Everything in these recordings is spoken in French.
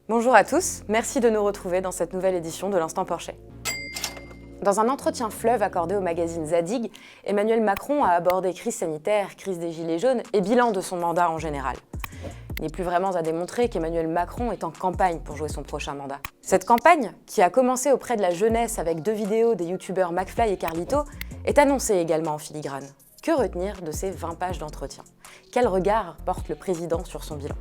Bonjour à tous, merci de nous retrouver dans cette nouvelle édition de l'Instant Porcher. Dans un entretien fleuve accordé au magazine Zadig, Emmanuel Macron a abordé crise sanitaire, crise des gilets jaunes et bilan de son mandat en général. Il n'est plus vraiment à démontrer qu'Emmanuel Macron est en campagne pour jouer son prochain mandat. Cette campagne, qui a commencé auprès de la jeunesse avec 2 vidéos des youtubeurs McFly et Carlito, est annoncée également en filigrane. Que retenir de ces 20 pages d'entretien? Quel regard porte le président sur son bilan?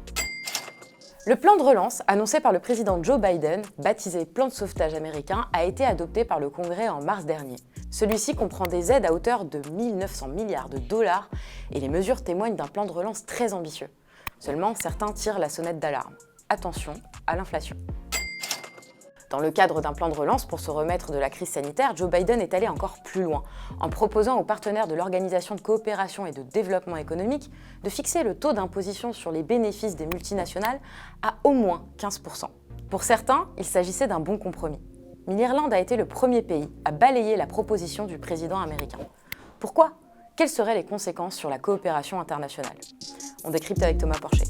Le plan de relance, annoncé par le président Joe Biden, baptisé plan de sauvetage américain, a été adopté par le Congrès en mars dernier. Celui-ci comprend des aides à hauteur de 1 900 milliards de dollars et les mesures témoignent d'un plan de relance très ambitieux. Seulement, certains tirent la sonnette d'alarme. Attention à l'inflation. Dans le cadre d'un plan de relance pour se remettre de la crise sanitaire, Joe Biden est allé encore plus loin, en proposant aux partenaires de l'Organisation de coopération et de développement économique de fixer le taux d'imposition sur les bénéfices des multinationales à au moins 15%. Pour certains, il s'agissait d'un bon compromis. Mais l'Irlande a été le premier pays à balayer la proposition du président américain. Pourquoi ? Quelles seraient les conséquences sur la coopération internationale ? On décrypte avec Thomas Porcher.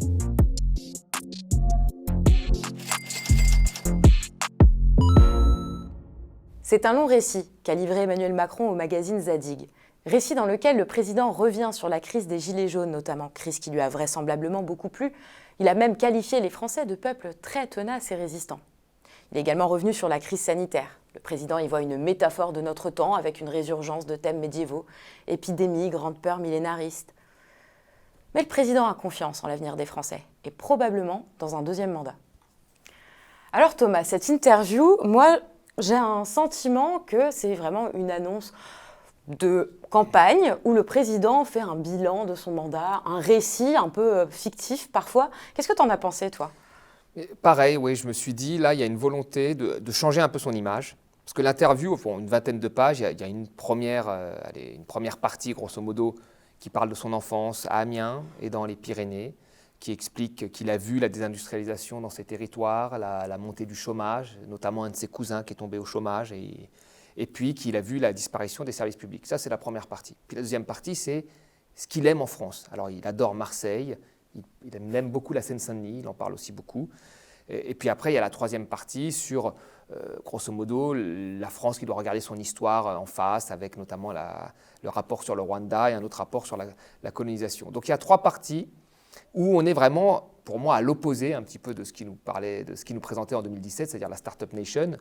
C'est un long récit qu'a livré Emmanuel Macron au magazine Zadig. Récit dans lequel le président revient sur la crise des gilets jaunes notamment, crise qui lui a vraisemblablement beaucoup plu. Il a même qualifié les Français de peuple très tenace et résistant. Il est également revenu sur la crise sanitaire. Le président y voit une métaphore de notre temps avec une résurgence de thèmes médiévaux, épidémie, grande peur millénariste. Mais le président a confiance en l'avenir des Français et probablement dans un deuxième mandat. Alors Thomas, cette interview, moi, j'ai un sentiment que c'est vraiment une annonce de campagne où le président fait un bilan de son mandat, un récit un peu fictif parfois. Qu'est-ce que tu en as pensé, toi ? Pareil, oui, je me suis dit, là, il y a une volonté de changer un peu son image. Parce que l'interview, au fond, une vingtaine de pages, il y a une première partie, grosso modo, qui parle de son enfance à Amiens et dans les Pyrénées, qui explique qu'il a vu la désindustrialisation dans ces territoires, la montée du chômage, notamment un de ses cousins qui est tombé au chômage, et puis qu'il a vu la disparition des services publics. Ça, c'est la première partie. Puis la deuxième partie, c'est ce qu'il aime en France. Alors, il adore Marseille, il aime même beaucoup la Seine-Saint-Denis, il en parle aussi beaucoup. Et puis après, il y a la troisième partie sur, grosso modo, la France qui doit regarder son histoire en face, avec notamment le rapport sur le Rwanda et un autre rapport sur la colonisation. Donc il y a 3 parties où on est vraiment, pour moi, à l'opposé un petit peu de ce qui nous présentait en 2017, c'est-à-dire la Startup Nation,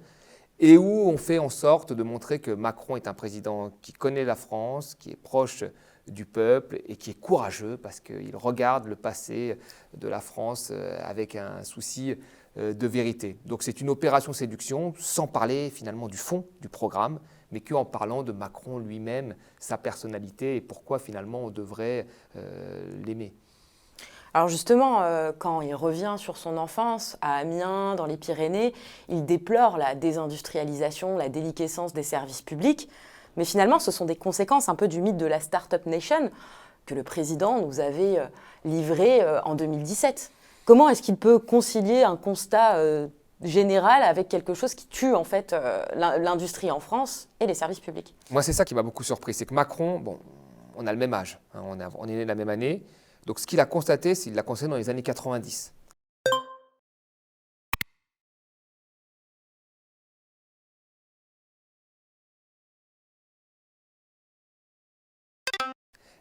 et où on fait en sorte de montrer que Macron est un président qui connaît la France, qui est proche du peuple et qui est courageux parce qu'il regarde le passé de la France avec un souci de vérité. Donc c'est une opération séduction sans parler finalement du fond du programme, mais qu'en parlant de Macron lui-même, sa personnalité et pourquoi finalement on devrait l'aimer. Alors justement, quand il revient sur son enfance à Amiens, dans les Pyrénées, il déplore la désindustrialisation, la déliquescence des services publics. Mais finalement, ce sont des conséquences un peu du mythe de la Startup Nation que le président nous avait livré en 2017. Comment est-ce qu'il peut concilier un constat général avec quelque chose qui tue en fait l'industrie en France et les services publics? Moi, c'est ça qui m'a beaucoup surpris, c'est que Macron, bon, on a le même âge, hein, on est né la même année. Donc ce qu'il a constaté, c'est qu'il l'a constaté dans les années 90.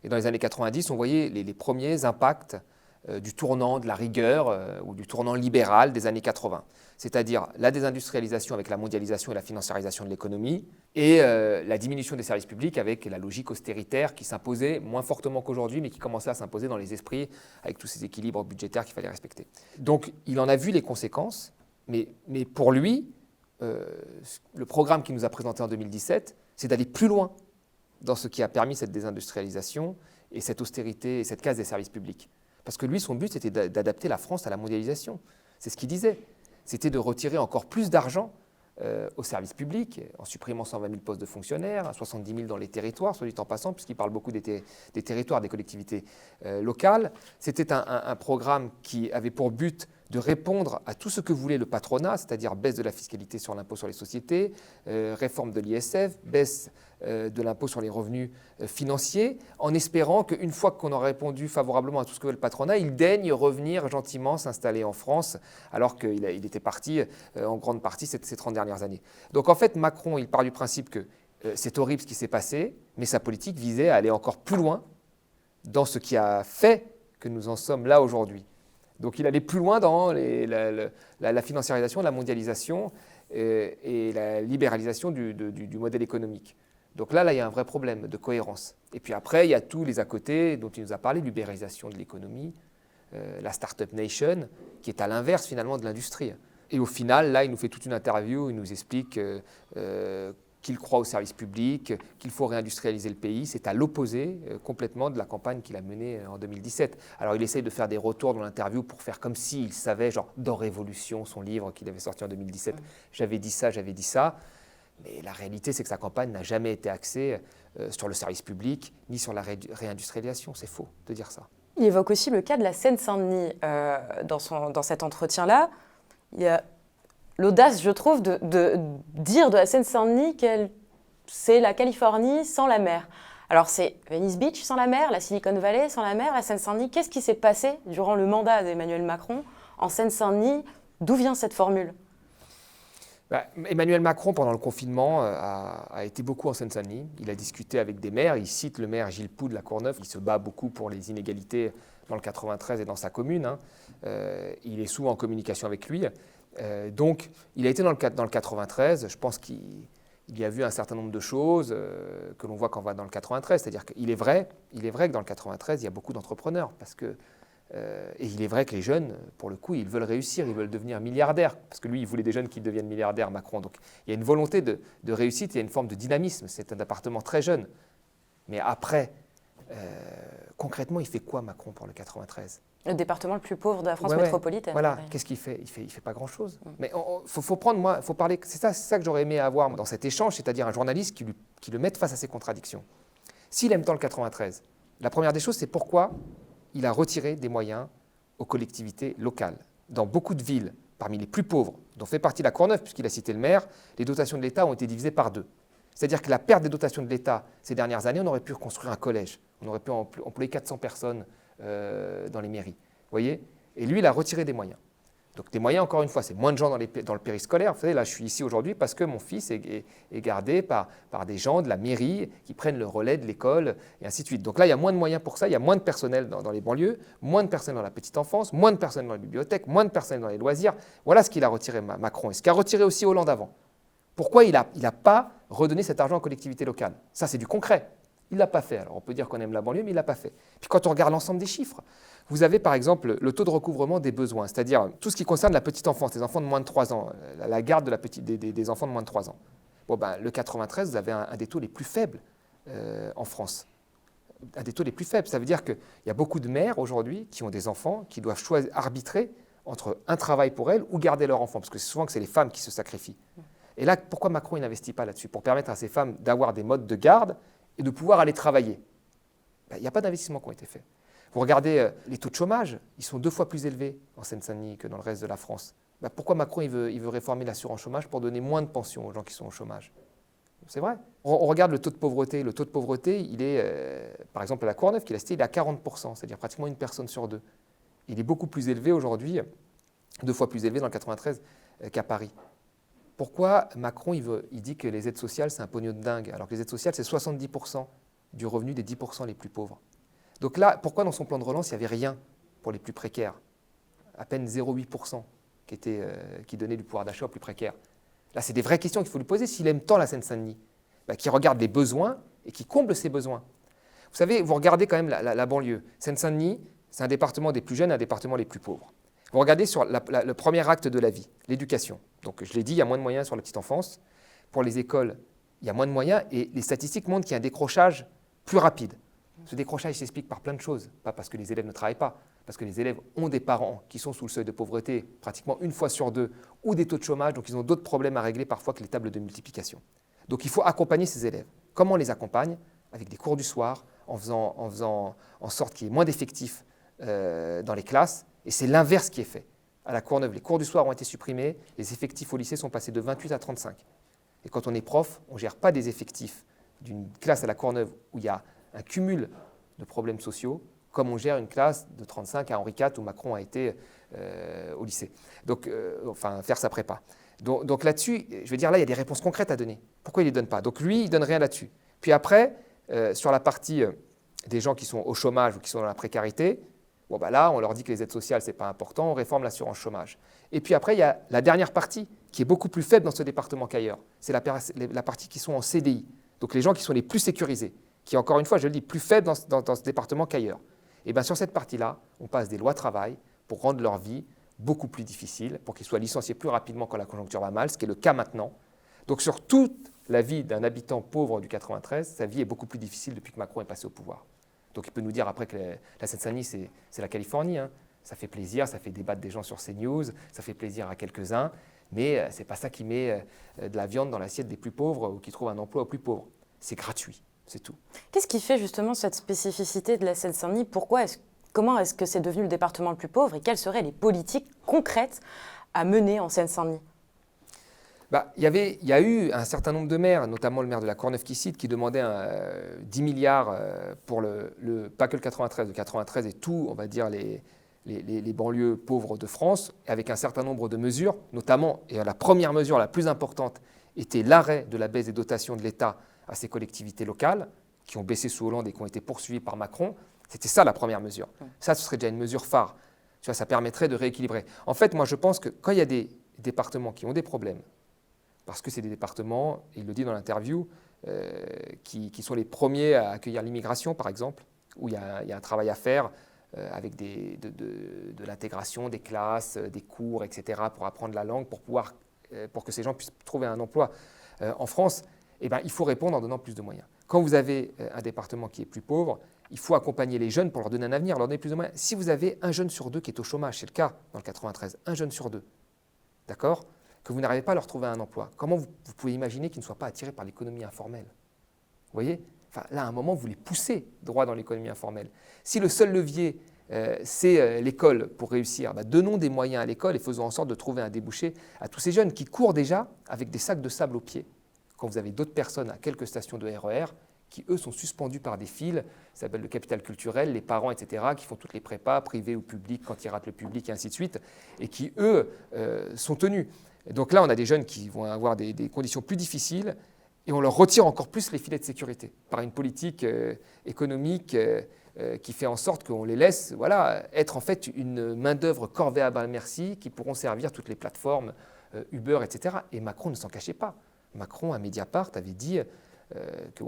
Et dans les années 90, on voyait les premiers impacts du tournant de la rigueur ou du tournant libéral des années 80. C'est-à-dire la désindustrialisation avec la mondialisation et la financiarisation de l'économie et la diminution des services publics avec la logique austéritaire qui s'imposait moins fortement qu'aujourd'hui, mais qui commençait à s'imposer dans les esprits avec tous ces équilibres budgétaires qu'il fallait respecter. Donc il en a vu les conséquences, mais pour lui, le programme qu'il nous a présenté en 2017, c'est d'aller plus loin dans ce qui a permis cette désindustrialisation et cette austérité et cette casse des services publics. Parce que lui, son but, c'était d'adapter la France à la mondialisation. C'est ce qu'il disait. C'était de retirer encore plus d'argent aux services publics, en supprimant 120 000 postes de fonctionnaires, 70 000 dans les territoires, soit dit en passant, puisqu'il parle beaucoup des territoires, des collectivités locales. C'était un programme qui avait pour but de répondre à tout ce que voulait le patronat, c'est-à-dire baisse de la fiscalité sur l'impôt sur les sociétés, réforme de l'ISF, baisse de l'impôt sur les revenus financiers, en espérant qu'une fois qu'on aura répondu favorablement à tout ce que veut le patronat, il daigne revenir gentiment s'installer en France, alors qu'il était parti en grande partie ces 30 dernières années. Donc en fait, Macron, il part du principe que c'est horrible ce qui s'est passé, mais sa politique visait à aller encore plus loin dans ce qui a fait que nous en sommes là aujourd'hui. Donc il allait plus loin dans la financiarisation, la mondialisation et la libéralisation du modèle économique. Donc là, il y a un vrai problème de cohérence. Et puis après, il y a tous les à côté dont il nous a parlé, l'ubérisation de l'économie, la Startup Nation, qui est à l'inverse finalement de l'industrie. Et au final, là, il nous fait toute une interview, il nous explique qu'il croit au service public, qu'il faut réindustrialiser le pays. C'est à l'opposé complètement de la campagne qu'il a menée en 2017. Alors il essaye de faire des retours dans l'interview pour faire comme s'il savait, genre dans Révolution, son livre qu'il avait sorti en 2017, j'avais dit ça. Mais la réalité, c'est que sa campagne n'a jamais été axée sur le service public, ni sur la réindustrialisation. C'est faux de dire ça. Il évoque aussi le cas de la Seine-Saint-Denis dans cet entretien-là. Il y a l'audace, je trouve, de dire de la Seine-Saint-Denis qu'elle c'est la Californie sans la mer. Alors c'est Venice Beach sans la mer, la Silicon Valley sans la mer, la Seine-Saint-Denis. Qu'est-ce qui s'est passé durant le mandat d'Emmanuel Macron en Seine-Saint-Denis? D'où vient cette formule? Emmanuel Macron, pendant le confinement, a été beaucoup en Seine-Saint-Denis. Il a discuté avec des maires. Il cite le maire Gilles Poud de la Courneuve. Il se bat beaucoup pour les inégalités dans le 93 et dans sa commune. Il est souvent en communication avec lui. Donc, il a été dans le 93. Je pense qu'il y a vu un certain nombre de choses que l'on voit quand on va dans le 93. C'est-à-dire qu'il est vrai que dans le 93, il y a beaucoup d'entrepreneurs. Et il est vrai que les jeunes, pour le coup, ils veulent réussir, ils veulent devenir milliardaires. Parce que lui, il voulait des jeunes qui deviennent milliardaires, Macron. Donc, il y a une volonté de réussite, il y a une forme de dynamisme. C'est un département très jeune. Mais après, concrètement, il fait quoi, Macron, pour le 93 ? Le département le plus pauvre de la France métropolitaine. Voilà, qu'est-ce qu'il fait ? Il fait pas grand-chose. Mais faut parler. C'est ça que j'aurais aimé avoir dans cet échange, c'est-à-dire un journaliste qui le mette face à ses contradictions. S'il aime tant le 93, la première des choses, c'est pourquoi il a retiré des moyens aux collectivités locales. Dans beaucoup de villes, parmi les plus pauvres, dont fait partie la Courneuve, puisqu'il a cité le maire, les dotations de l'État ont été divisées par 2. C'est-à-dire que la perte des dotations de l'État ces dernières années, on aurait pu construire un collège, on aurait pu employer 400 personnes dans les mairies. Vous voyez ? Et lui, il a retiré des moyens. Donc des moyens, encore une fois, c'est moins de gens dans le périscolaire. Vous savez, là, je suis ici aujourd'hui parce que mon fils est gardé par des gens de la mairie qui prennent le relais de l'école et ainsi de suite. Donc là, il y a moins de moyens pour ça, il y a moins de personnel dans les banlieues, moins de personnel dans la petite enfance, moins de personnel dans les bibliothèques, moins de personnel dans les loisirs. Voilà ce qu'il a retiré Macron et ce qu'a retiré aussi Hollande avant. Pourquoi il n'a pas redonné cet argent aux collectivités locales ? Ça, c'est du concret. Il ne l'a pas fait. Alors on peut dire qu'on aime la banlieue, mais il ne l'a pas fait. Puis quand on regarde l'ensemble des chiffres, vous avez par exemple le taux de recouvrement des besoins, c'est-à-dire tout ce qui concerne la petite enfance, les enfants de moins de 3 ans, la garde des enfants de moins de 3 ans. Le 93, vous avez un des taux les plus faibles en France. Un des taux les plus faibles. Ça veut dire qu'il y a beaucoup de mères aujourd'hui qui ont des enfants, qui doivent arbitrer entre un travail pour elles ou garder leur enfant, parce que c'est souvent que c'est les femmes qui se sacrifient. Et là, pourquoi Macron n'investit pas là-dessus ? Pour permettre à ces femmes d'avoir des modes de garde et de pouvoir aller travailler. Il n'y a pas d'investissement qui ont été faits. Vous regardez les taux de chômage, ils sont 2 fois plus élevés en Seine-Saint-Denis que dans le reste de la France. Pourquoi Macron il veut réformer l'assurance chômage pour donner moins de pensions aux gens qui sont au chômage ? C'est vrai. On regarde le taux de pauvreté. Le taux de pauvreté, il est, par exemple, à la Courneuve, qu'il a cité, il est à 40%, c'est-à-dire pratiquement une personne sur 2. Il est beaucoup plus élevé aujourd'hui, 2 fois plus élevé dans le 93 qu'à Paris. Pourquoi Macron il dit que les aides sociales, c'est un pognon de dingue, alors que les aides sociales, c'est 70% du revenu des 10% les plus pauvres. Donc là, pourquoi dans son plan de relance, il n'y avait rien pour les plus précaires ? À peine 0,8% qui donnait du pouvoir d'achat aux plus précaires. Là, c'est des vraies questions qu'il faut lui poser s'il aime tant la Seine-Saint-Denis, qui regarde les besoins et qui comble ses besoins. Vous savez, vous regardez quand même la banlieue. Seine-Saint-Denis, c'est un département des plus jeunes et un département des plus pauvres. Vous regardez sur le premier acte de la vie, l'éducation. Donc, je l'ai dit, il y a moins de moyens sur la petite enfance. Pour les écoles, il y a moins de moyens et les statistiques montrent qu'il y a un décrochage plus rapide. Ce décrochage s'explique par plein de choses. Pas parce que les élèves ne travaillent pas, parce que les élèves ont des parents qui sont sous le seuil de pauvreté pratiquement 1 fois sur 2 ou des taux de chômage, donc ils ont d'autres problèmes à régler parfois que les tables de multiplication. Donc il faut accompagner ces élèves. Comment on les accompagne ? Avec des cours du soir, en faisant en sorte qu'il y ait moins d'effectifs dans les classes. Et c'est l'inverse qui est fait. à la Courneuve, les cours du soir ont été supprimés, les effectifs au lycée sont passés de 28 à 35. Et quand on est prof, on ne gère pas des effectifs d'une classe à la Courneuve où il y a un cumul de problèmes sociaux, comme on gère une classe de 35 à Henri IV où Macron a été au lycée. Donc, faire sa prépa. Donc là-dessus, je veux dire, là, il y a des réponses concrètes à donner. Pourquoi il ne les donne pas? Donc lui, il ne donne rien là-dessus. Puis après, sur la partie des gens qui sont au chômage ou qui sont dans la précarité, bon, bah là, on leur dit que les aides sociales, ce n'est pas important, on réforme l'assurance chômage. Et puis après, il y a la dernière partie qui est beaucoup plus faible dans ce département qu'ailleurs. C'est la partie qui sont en CDI. Donc les gens qui sont les plus sécurisés, qui, encore une fois, je le dis, plus faibles dans ce département qu'ailleurs. Et bien sur cette partie-là, on passe des lois travail pour rendre leur vie beaucoup plus difficile, pour qu'ils soient licenciés plus rapidement quand la conjoncture va mal, ce qui est le cas maintenant. Donc sur toute la vie d'un habitant pauvre du 93, sa vie est beaucoup plus difficile depuis que Macron est passé au pouvoir. Donc il peut nous dire après que la Seine-Saint-Denis, c'est la Californie. Hein. Ça fait plaisir, ça fait débattre des gens sur CNews, ça fait plaisir à quelques-uns, mais ce n'est pas ça qui met de la viande dans l'assiette des plus pauvres ou qui trouve un emploi aux plus pauvres. C'est gratuit, c'est tout. Qu'est-ce qui fait justement cette spécificité de la Seine-Saint-Denis? Comment est-ce que c'est devenu le département le plus pauvre et quelles seraient les politiques concrètes à mener en Seine-Saint-Denis? Il y a eu un certain nombre de maires, notamment le maire de la Courneuve-Quicide, qui demandait 10 milliards pour pas que le 93, le 93 et tout, on va dire, les banlieues pauvres de France, avec un certain nombre de mesures, notamment, et la première mesure la plus importante était l'arrêt de la baisse des dotations de l'État à ces collectivités locales, qui ont baissé sous Hollande et qui ont été poursuivies par Macron. C'était ça la première mesure. Ça, ce serait déjà une mesure phare. Tu vois, ça permettrait de rééquilibrer. En fait, moi, je pense que quand il y a des départements qui ont des problèmes, parce que c'est des départements, et il le dit dans l'interview, qui sont les premiers à accueillir l'immigration, par exemple, où il y a un travail à faire avec de l'intégration, des classes, des cours, etc., pour apprendre la langue, pour que ces gens puissent trouver un emploi en France. Eh ben, il faut répondre en donnant plus de moyens. Quand vous avez un département qui est plus pauvre, il faut accompagner les jeunes pour leur donner un avenir, leur donner plus de moyens. Si vous avez un jeune sur deux qui est au chômage, c'est le cas dans le 93, un jeune sur deux, d'accord, que vous n'arrivez pas à leur trouver un emploi, comment vous pouvez imaginer qu'ils ne soient pas attirés par l'économie informelle? Vous voyez? Là, à un moment, vous les poussez droit dans l'économie informelle. Si le seul levier, c'est l'école pour réussir, donnons des moyens à l'école et faisons en sorte de trouver un débouché à tous ces jeunes qui courent déjà avec des sacs de sable aux pieds. Quand vous avez d'autres personnes à quelques stations de RER qui, eux, sont suspendus par des fils, ça s'appelle le capital culturel, les parents, etc., qui font toutes les prépas, privées ou publiques, quand ils ratent le public, et ainsi de suite, et qui, eux, sont tenus. Et donc là, on a des jeunes qui vont avoir des conditions plus difficiles et on leur retire encore plus les filets de sécurité par une politique économique qui fait en sorte qu'on les laisse être en fait une main-d'œuvre corvéable à merci qui pourront servir toutes les plateformes Uber, etc. Et Macron ne s'en cachait pas. Macron, à Mediapart, avait dit il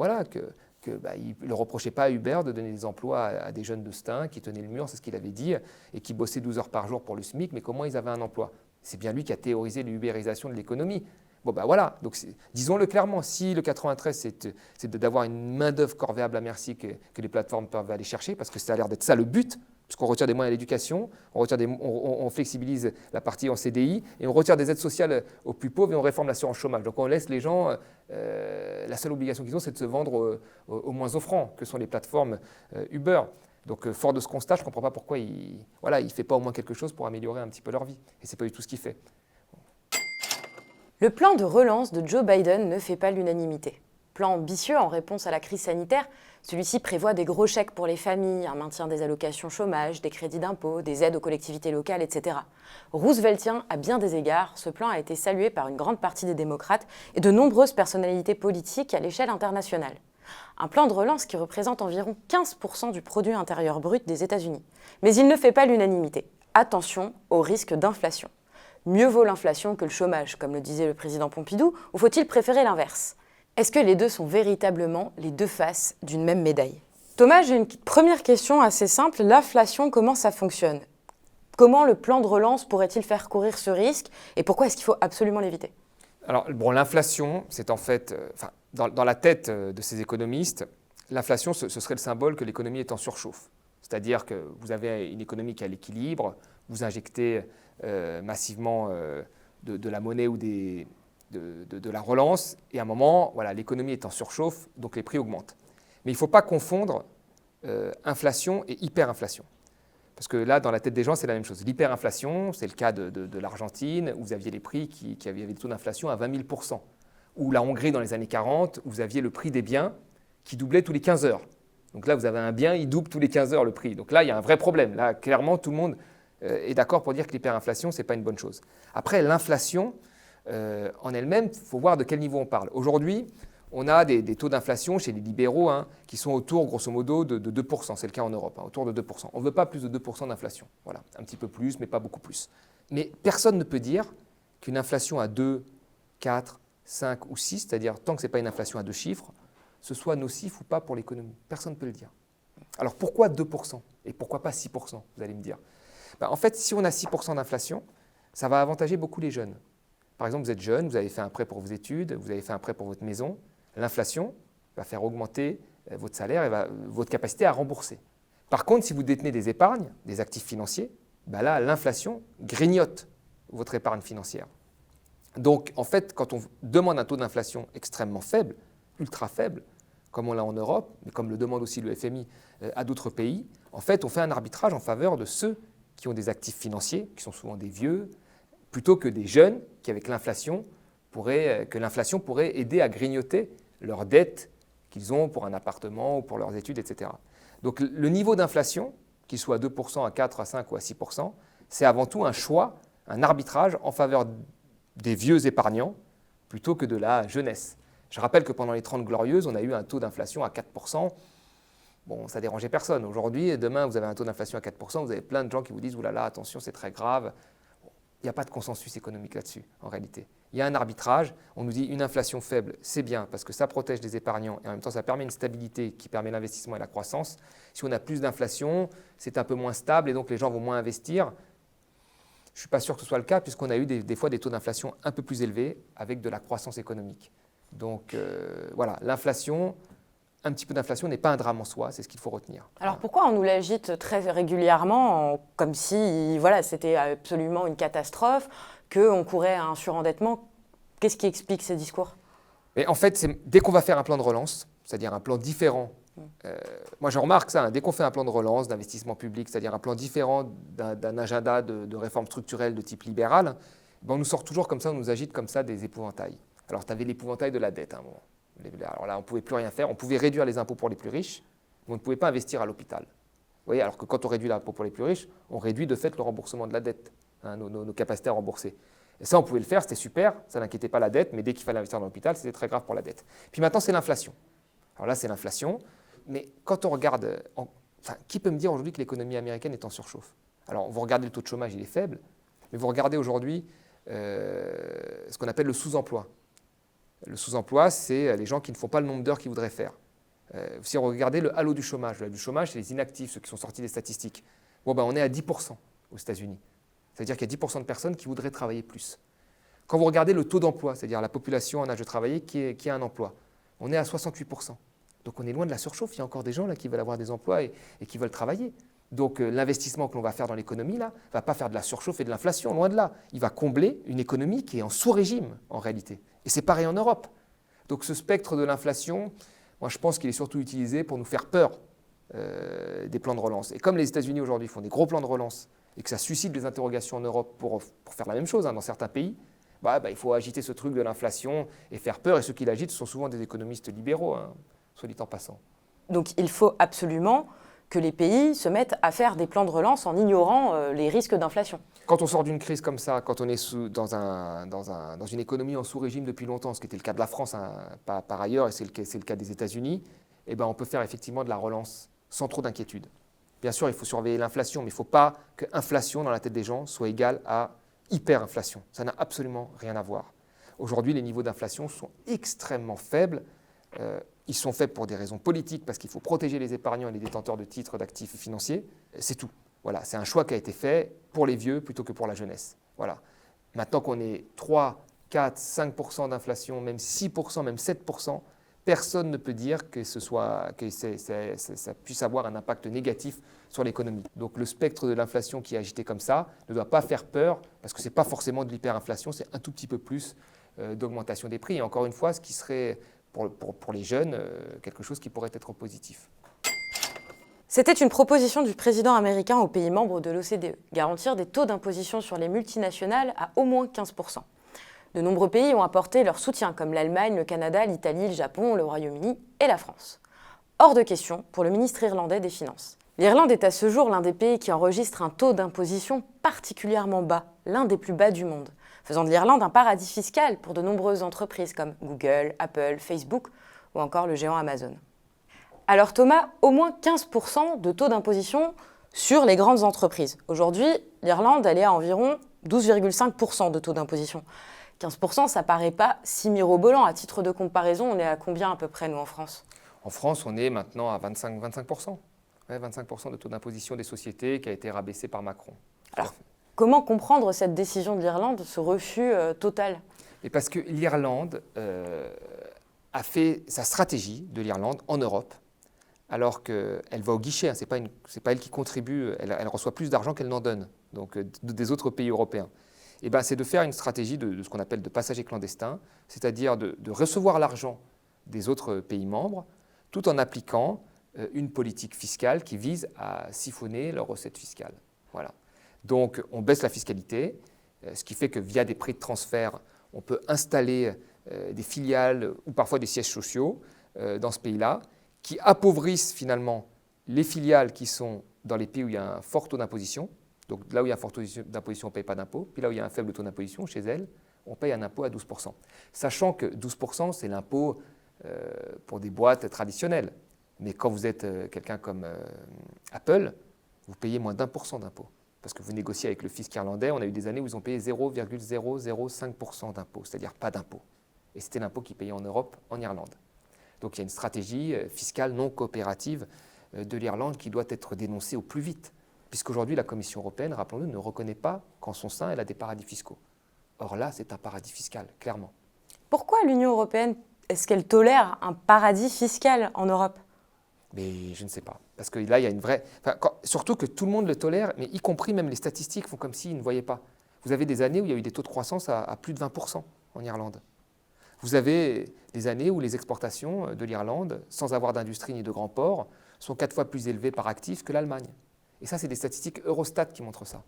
ne reprochait pas à Uber de donner des emplois à des jeunes de Stein qui tenaient le mur, c'est ce qu'il avait dit, et qui bossaient 12 heures par jour pour le SMIC, mais comment ils avaient un emploi? C'est bien lui qui a théorisé l'ubérisation de l'économie. Donc disons-le clairement, si le 93, c'est d'avoir une main-d'œuvre corvéable à merci que les plateformes peuvent aller chercher, parce que ça a l'air d'être ça le but, puisqu'on retire des moyens à l'éducation, on flexibilise la partie en CDI, et on retire des aides sociales aux plus pauvres et on réforme l'assurance chômage. Donc on laisse les gens, la seule obligation qu'ils ont, c'est de se vendre aux moins offrants, que sont les plateformes Uber. Donc, fort de ce constat, je ne comprends pas pourquoi il ne fait pas au moins quelque chose pour améliorer un petit peu leur vie. Et ce n'est pas du tout ce qu'il fait. Le plan de relance de Joe Biden ne fait pas l'unanimité. Plan ambitieux en réponse à la crise sanitaire, celui-ci prévoit des gros chèques pour les familles, un maintien des allocations chômage, des crédits d'impôt, des aides aux collectivités locales, etc. Rooseveltien, à bien des égards, ce plan a été salué par une grande partie des démocrates et de nombreuses personnalités politiques à l'échelle internationale. Un plan de relance qui représente environ 15% du produit intérieur brut des États-Unis. Mais il ne fait pas l'unanimité. Attention au risque d'inflation. Mieux vaut l'inflation que le chômage, comme le disait le président Pompidou, ou faut-il préférer l'inverse? Est-ce que les deux sont véritablement les deux faces d'une même médaille? Thomas, j'ai une première question assez simple. L'inflation, comment ça fonctionne? Comment le plan de relance pourrait-il faire courir ce risque? Et pourquoi est-ce qu'il faut absolument l'éviter? Alors, l'inflation, c'est en fait, dans la tête de ces économistes, l'inflation, ce serait le symbole que l'économie est en surchauffe. C'est-à-dire que vous avez une économie qui est à l'équilibre, vous injectez massivement de la monnaie ou de la relance, et à un moment, l'économie est en surchauffe, donc les prix augmentent. Mais il ne faut pas confondre inflation et hyperinflation. Parce que là, dans la tête des gens, c'est la même chose. L'hyperinflation, c'est le cas de l'Argentine, où vous aviez les prix qui avaient des taux d'inflation à 20 000 %. Ou la Hongrie dans les années 40, où vous aviez le prix des biens qui doublait tous les 15 heures. Donc là, vous avez un bien, il double tous les 15 heures le prix. Donc là, il y a un vrai problème. Là, clairement, tout le monde est d'accord pour dire que l'hyperinflation, ce n'est pas une bonne chose. Après, l'inflation en elle-même, il faut voir de quel niveau on parle. Aujourd'hui, on a des taux d'inflation chez les libéraux qui sont autour, grosso modo, de 2%. C'est le cas en Europe, autour de 2%. On ne veut pas plus de 2% d'inflation. Voilà, un petit peu plus, mais pas beaucoup plus. Mais personne ne peut dire qu'une inflation à 2, 4, 5 ou 6, c'est-à-dire tant que ce n'est pas une inflation à 2 chiffres, ce soit nocif ou pas pour l'économie. Personne ne peut le dire. Alors pourquoi 2% et pourquoi pas 6%, vous allez me dire. En fait, si on a 6% d'inflation, ça va avantager beaucoup les jeunes. Par exemple, vous êtes jeune, vous avez fait un prêt pour vos études, vous avez fait un prêt pour votre maison. L'inflation va faire augmenter votre salaire et votre capacité à rembourser. Par contre, si vous détenez des épargnes, des actifs financiers, là, l'inflation grignote votre épargne financière. Donc, en fait, quand on demande un taux d'inflation extrêmement faible, ultra faible, comme on l'a en Europe, mais comme le demande aussi le FMI à d'autres pays, en fait, on fait un arbitrage en faveur de ceux qui ont des actifs financiers, qui sont souvent des vieux, plutôt que des jeunes qui, avec l'inflation, pourraient aider à grignoter leurs dettes qu'ils ont pour un appartement ou pour leurs études, etc. Donc le niveau d'inflation, qu'il soit à 2%, à 4%, à 5% ou à 6%, c'est avant tout un choix, un arbitrage en faveur des vieux épargnants plutôt que de la jeunesse. Je rappelle que pendant les 30 Glorieuses, on a eu un taux d'inflation à 4%. Bon, ça dérangeait personne. Aujourd'hui et demain, vous avez un taux d'inflation à 4%, vous avez plein de gens qui vous disent « Oulala, attention, c'est très grave ». Il n'y a pas de consensus économique là-dessus, en réalité. Il y a un arbitrage. On nous dit une inflation faible, c'est bien parce que ça protège les épargnants et en même temps, ça permet une stabilité qui permet l'investissement et la croissance. Si on a plus d'inflation, c'est un peu moins stable et donc les gens vont moins investir. Je ne suis pas sûr que ce soit le cas puisqu'on a eu des fois des taux d'inflation un peu plus élevés avec de la croissance économique. Donc voilà, l'inflation, un petit peu d'inflation n'est pas un drame en soi, c'est ce qu'il faut retenir. Alors pourquoi on nous l'agite très régulièrement, comme si c'était absolument une catastrophe, qu'on courait à un surendettement? Qu'est-ce qui explique ces discours? Mais en fait, dès qu'on va faire un plan de relance, c'est-à-dire un plan différent, moi je remarque ça, dès qu'on fait un plan de relance, d'investissement public, c'est-à-dire un plan différent d'un agenda de réforme structurelle de type libéral, on nous sort toujours comme ça, on nous agite comme ça des épouvantails. Alors tu avais l'épouvantail de la dette à un moment. Alors là, on ne pouvait plus rien faire. On pouvait réduire les impôts pour les plus riches, mais on ne pouvait pas investir à l'hôpital. Vous voyez, alors que quand on réduit l'impôt pour les plus riches, on réduit de fait le remboursement de la dette, nos capacités à rembourser. Et ça, on pouvait le faire, c'était super, ça n'inquiétait pas la dette, mais dès qu'il fallait investir dans l'hôpital, c'était très grave pour la dette. Puis maintenant, c'est l'inflation. Alors là, c'est l'inflation, mais quand on regarde, qui peut me dire aujourd'hui que l'économie américaine est en surchauffe? Alors, vous regardez le taux de chômage, il est faible, mais vous regardez aujourd'hui ce qu'on appelle le sous-emploi. Le sous-emploi, c'est les gens qui ne font pas le nombre d'heures qu'ils voudraient faire. Si on regardait le halo du chômage, c'est les inactifs, ceux qui sont sortis des statistiques. On est à 10% aux États-Unis. C'est-à-dire qu'il y a 10% de personnes qui voudraient travailler plus. Quand vous regardez le taux d'emploi, c'est-à-dire la population en âge de travailler qui a un emploi, on est à 68%. Donc on est loin de la surchauffe. Il y a encore des gens là, qui veulent avoir des emplois et qui veulent travailler. Donc l'investissement que l'on va faire dans l'économie ne va pas faire de la surchauffe et de l'inflation, loin de là. Il va combler une économie qui est en sous-régime en réalité. Et c'est pareil en Europe. Donc ce spectre de l'inflation, moi je pense qu'il est surtout utilisé pour nous faire peur des plans de relance. Et comme les États-Unis aujourd'hui font des gros plans de relance et que ça suscite des interrogations en Europe pour faire la même chose dans certains pays, il faut agiter ce truc de l'inflation et faire peur. Et ceux qui l'agitent sont souvent des économistes libéraux, soit dit en passant. Donc il faut absolument que les pays se mettent à faire des plans de relance en ignorant les risques d'inflation. Quand on sort d'une crise comme ça, quand on est dans une économie en sous-régime depuis longtemps, ce qui était le cas de la France par ailleurs, et c'est le cas des États-Unis, on peut faire effectivement de la relance sans trop d'inquiétude. Bien sûr, il faut surveiller l'inflation, mais il ne faut pas que inflation dans la tête des gens soit égale à hyperinflation. Ça n'a absolument rien à voir. Aujourd'hui, les niveaux d'inflation sont extrêmement faibles. Ils sont faibles pour des raisons politiques, parce qu'il faut protéger les épargnants et les détenteurs de titres d'actifs financiers. C'est tout. Voilà, c'est un choix qui a été fait pour les vieux plutôt que pour la jeunesse. Voilà. Maintenant qu'on est 3, 4, 5% d'inflation, même 6%, même 7%, personne ne peut dire que ça puisse avoir un impact négatif sur l'économie. Donc le spectre de l'inflation qui est agité comme ça ne doit pas faire peur, parce que ce n'est pas forcément de l'hyperinflation, c'est un tout petit peu plus d'augmentation des prix. Et encore une fois, ce qui serait pour les jeunes quelque chose qui pourrait être positif. C'était une proposition du président américain aux pays membres de l'OCDE, garantir des taux d'imposition sur les multinationales à au moins 15%. De nombreux pays ont apporté leur soutien, comme l'Allemagne, le Canada, l'Italie, le Japon, le Royaume-Uni et la France. Hors de question pour le ministre irlandais des Finances. L'Irlande est à ce jour l'un des pays qui enregistre un taux d'imposition particulièrement bas, l'un des plus bas du monde, faisant de l'Irlande un paradis fiscal pour de nombreuses entreprises comme Google, Apple, Facebook ou encore le géant Amazon. Alors Thomas, au moins 15% de taux d'imposition sur les grandes entreprises. Aujourd'hui, l'Irlande, elle est à environ 12,5% de taux d'imposition. 15%, ça paraît pas si mirobolant. À titre de comparaison, on est à combien à peu près, nous, en France ? En France, on est maintenant à 25%. Ouais, 25% de taux d'imposition des sociétés qui a été rabaissé par Macron. Alors, comment comprendre cette décision de l'Irlande, ce refus total ? Et parce que l'Irlande a fait sa stratégie de l'Irlande en Europe, alors qu'elle va au guichet, hein, c'est pas elle qui contribue, elle reçoit plus d'argent qu'elle n'en donne, donc des autres pays européens. Et ben, c'est de faire une stratégie de ce qu'on appelle de passagers clandestins, c'est-à-dire de recevoir l'argent des autres pays membres, tout en appliquant une politique fiscale qui vise à siphonner leurs recettes fiscales. Voilà. Donc on baisse la fiscalité, ce qui fait que via des prix de transfert, on peut installer des filiales ou parfois des sièges sociaux dans ce pays-là, qui appauvrissent finalement les filiales qui sont dans les pays où il y a un fort taux d'imposition. Donc là où il y a un fort taux d'imposition, on ne paye pas d'impôt. Puis là où il y a un faible taux d'imposition, chez elles, on paye un impôt à 12%. Sachant que 12%, c'est l'impôt pour des boîtes traditionnelles. Mais quand vous êtes quelqu'un comme Apple, vous payez moins d'1% d'impôt. Parce que vous négociez avec le fisc irlandais, on a eu des années où ils ont payé 0,005% d'impôt, c'est-à-dire pas d'impôt. Et c'était l'impôt qu'ils payaient en Europe, en Irlande. Donc il y a une stratégie fiscale non coopérative de l'Irlande qui doit être dénoncée au plus vite. Puisqu'aujourd'hui, la Commission européenne, rappelons-le, ne reconnaît pas qu'en son sein, elle a des paradis fiscaux. Or là, c'est un paradis fiscal, clairement. Pourquoi l'Union européenne, est-ce qu'elle tolère un paradis fiscal en Europe ? Mais je ne sais pas. Parce que là, il y a une vraie... surtout que tout le monde le tolère, mais y compris même les statistiques font comme s'ils ne voyaient pas. Vous avez des années où il y a eu des taux de croissance à plus de 20% en Irlande. Vous avez des années où les exportations de l'Irlande, sans avoir d'industrie ni de grands ports, sont 4 fois plus élevées par actif que l'Allemagne. Et ça, c'est des statistiques Eurostat qui montrent ça.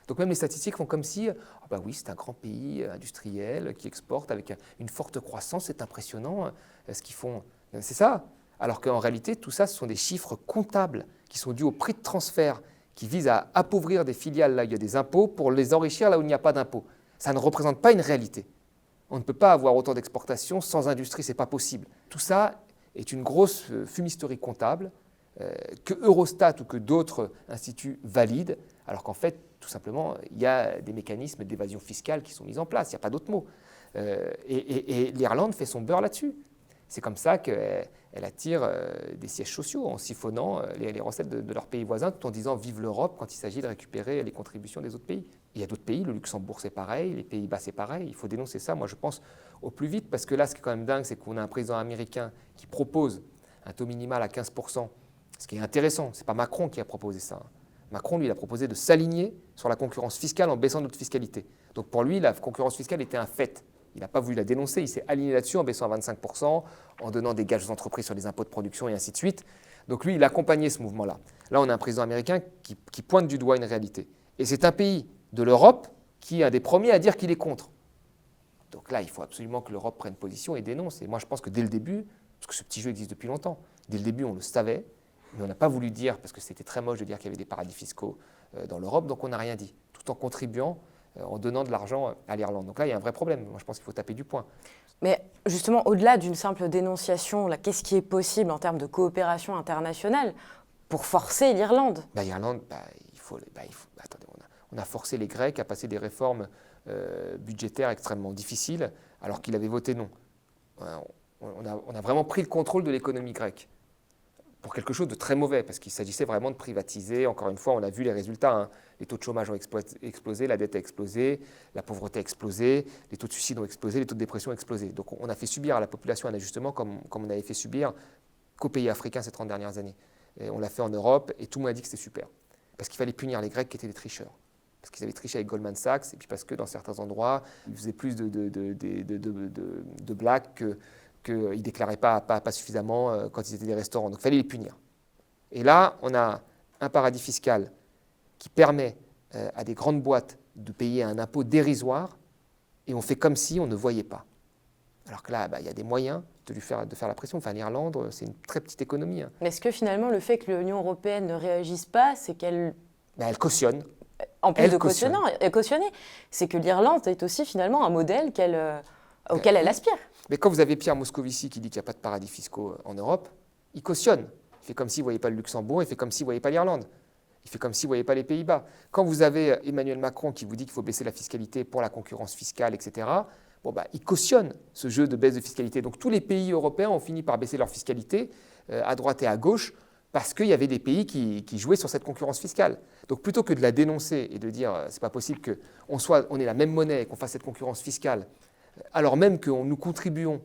Donc même les statistiques font comme si, ah bah oui, c'est un grand pays industriel qui exporte avec une forte croissance, c'est impressionnant ce qu'ils font. C'est ça. Alors qu'en réalité, tout ça, ce sont des chiffres comptables qui sont dus au prix de transfert, qui visent à appauvrir des filiales là où il y a des impôts pour les enrichir là où il n'y a pas d'impôts. Ça ne représente pas une réalité. On ne peut pas avoir autant d'exportations sans industrie, ce n'est pas possible. Tout ça est une grosse fumisterie comptable que Eurostat ou que d'autres instituts valident, alors qu'en fait, tout simplement, il y a des mécanismes d'évasion fiscale qui sont mis en place, il n'y a pas d'autre mot. Et l'Irlande fait son beurre là-dessus. C'est comme ça qu'elle attire des sièges sociaux en siphonnant les recettes de leurs pays voisins tout en disant « vive l'Europe » quand il s'agit de récupérer les contributions des autres pays. Il y a d'autres pays, le Luxembourg c'est pareil, les Pays-Bas c'est pareil, il faut dénoncer ça, moi je pense, au plus vite, parce que là ce qui est quand même dingue, c'est qu'on a un président américain qui propose un taux minimal à 15%, ce qui est intéressant, ce n'est pas Macron qui a proposé ça. Macron, lui, il a proposé de s'aligner sur la concurrence fiscale en baissant notre fiscalité. Donc pour lui, la concurrence fiscale était un fait. Il n'a pas voulu la dénoncer, il s'est aligné là-dessus en baissant à 25%, en donnant des gages aux entreprises sur les impôts de production et ainsi de suite. Donc lui, il a accompagné ce mouvement-là. Là, on a un président américain qui pointe du doigt une réalité. Et c'est un pays de l'Europe qui est un des premiers à dire qu'il est contre. Donc là, il faut absolument que l'Europe prenne position et dénonce. Et moi, je pense que dès le début, parce que ce petit jeu existe depuis longtemps, dès le début, on le savait, mais on n'a pas voulu dire, parce que c'était très moche de dire qu'il y avait des paradis fiscaux dans l'Europe, donc on n'a rien dit, tout en contribuant, en donnant de l'argent à l'Irlande. Donc là, il y a un vrai problème. Moi, je pense qu'il faut taper du poing. Mais justement, au-delà d'une simple dénonciation, qu'est-ce qui est possible en termes de coopération internationale pour forcer l'Irlande ? L'Irlande, attendez, on a forcé les Grecs à passer des réformes budgétaires extrêmement difficiles, alors qu'ils avaient voté non. On a vraiment pris le contrôle de l'économie grecque pour quelque chose de très mauvais, parce qu'il s'agissait vraiment de privatiser. Encore une fois, on a vu les résultats. Hein. Les taux de chômage ont explosé, la dette a explosé, la pauvreté a explosé, les taux de suicide ont explosé, les taux de dépression ont explosé. Donc on a fait subir à la population un ajustement comme on avait fait subir qu'aux pays africains ces 30 dernières années. Et on l'a fait en Europe, et tout le monde a dit que c'était super. Parce qu'il fallait punir les Grecs qui étaient des tricheurs. Parce qu'ils avaient triché avec Goldman Sachs, et puis parce que dans certains endroits, ils faisaient plus de blagues qu'ils ne déclaraient pas suffisamment quand ils étaient des restaurants. Donc il fallait les punir. Et là, on a un paradis fiscal qui permet à des grandes boîtes de payer un impôt dérisoire et on fait comme si on ne voyait pas. Alors que là, il y a des moyens de faire la pression. Enfin, l'Irlande, c'est une très petite économie. Hein. Mais est-ce que finalement, le fait que l'Union européenne ne réagisse pas, c'est qu'elle... Elle cautionne. En plus de cautionner, c'est que l'Irlande est aussi finalement un modèle auquel elle aspire. Mais quand vous avez Pierre Moscovici qui dit qu'il n'y a pas de paradis fiscaux en Europe, il cautionne. Il fait comme s'il ne voyait pas le Luxembourg, il fait comme s'il ne voyait pas l'Irlande. Il fait comme s'il ne voyait pas les Pays-Bas. Quand vous avez Emmanuel Macron qui vous dit qu'il faut baisser la fiscalité pour la concurrence fiscale, etc., il cautionne ce jeu de baisse de fiscalité. Donc tous les pays européens ont fini par baisser leur fiscalité à droite et à gauche parce qu'il y avait des pays qui jouaient sur cette concurrence fiscale. Donc plutôt que de la dénoncer et de dire c'est pas possible qu'on ait la même monnaie et qu'on fasse cette concurrence fiscale, alors même que nous contribuons,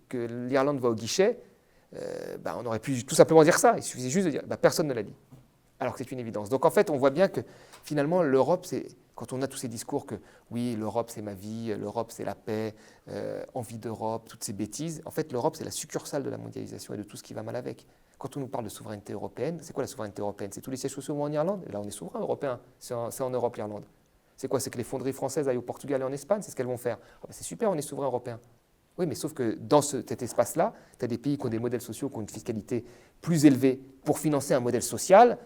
que l'Irlande va au guichet, on aurait pu tout simplement dire ça. Il suffisait juste de dire personne ne l'a dit. Alors que c'est une évidence. Donc en fait, on voit bien que finalement, l'Europe, quand on a tous ces discours que oui, l'Europe c'est ma vie, l'Europe c'est la paix, envie d'Europe, toutes ces bêtises, en fait l'Europe c'est la succursale de la mondialisation et de tout ce qui va mal avec. Quand on nous parle de souveraineté européenne, c'est quoi la souveraineté européenne? C'est tous les sièges sociaux en Irlande? Et là on est souverain européen, c'est en Europe l'Irlande. C'est quoi? C'est que les fonderies françaises aillent au Portugal et en Espagne, c'est ce qu'elles vont faire. C'est super, on est souverain européen. Oui, mais sauf que dans cet espace-là, tu as des pays qui ont des modèles sociaux, qui ont une fiscalité plus élevée pour financer un modèle social,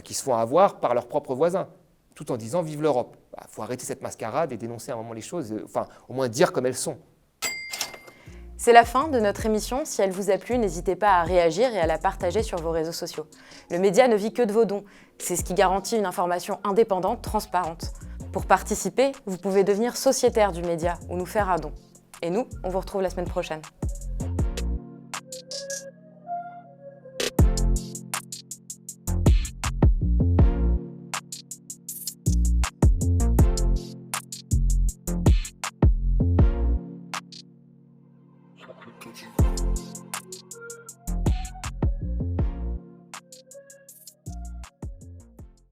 qui se font avoir par leurs propres voisins, tout en disant « vive l'Europe ». Il faut arrêter cette mascarade et dénoncer à un moment les choses, enfin au moins dire comme elles sont. C'est la fin de notre émission. Si elle vous a plu, n'hésitez pas à réagir et à la partager sur vos réseaux sociaux. Le média ne vit que de vos dons. C'est ce qui garantit une information indépendante, transparente. Pour participer, vous pouvez devenir sociétaire du média ou nous faire un don. Et nous, on vous retrouve la semaine prochaine.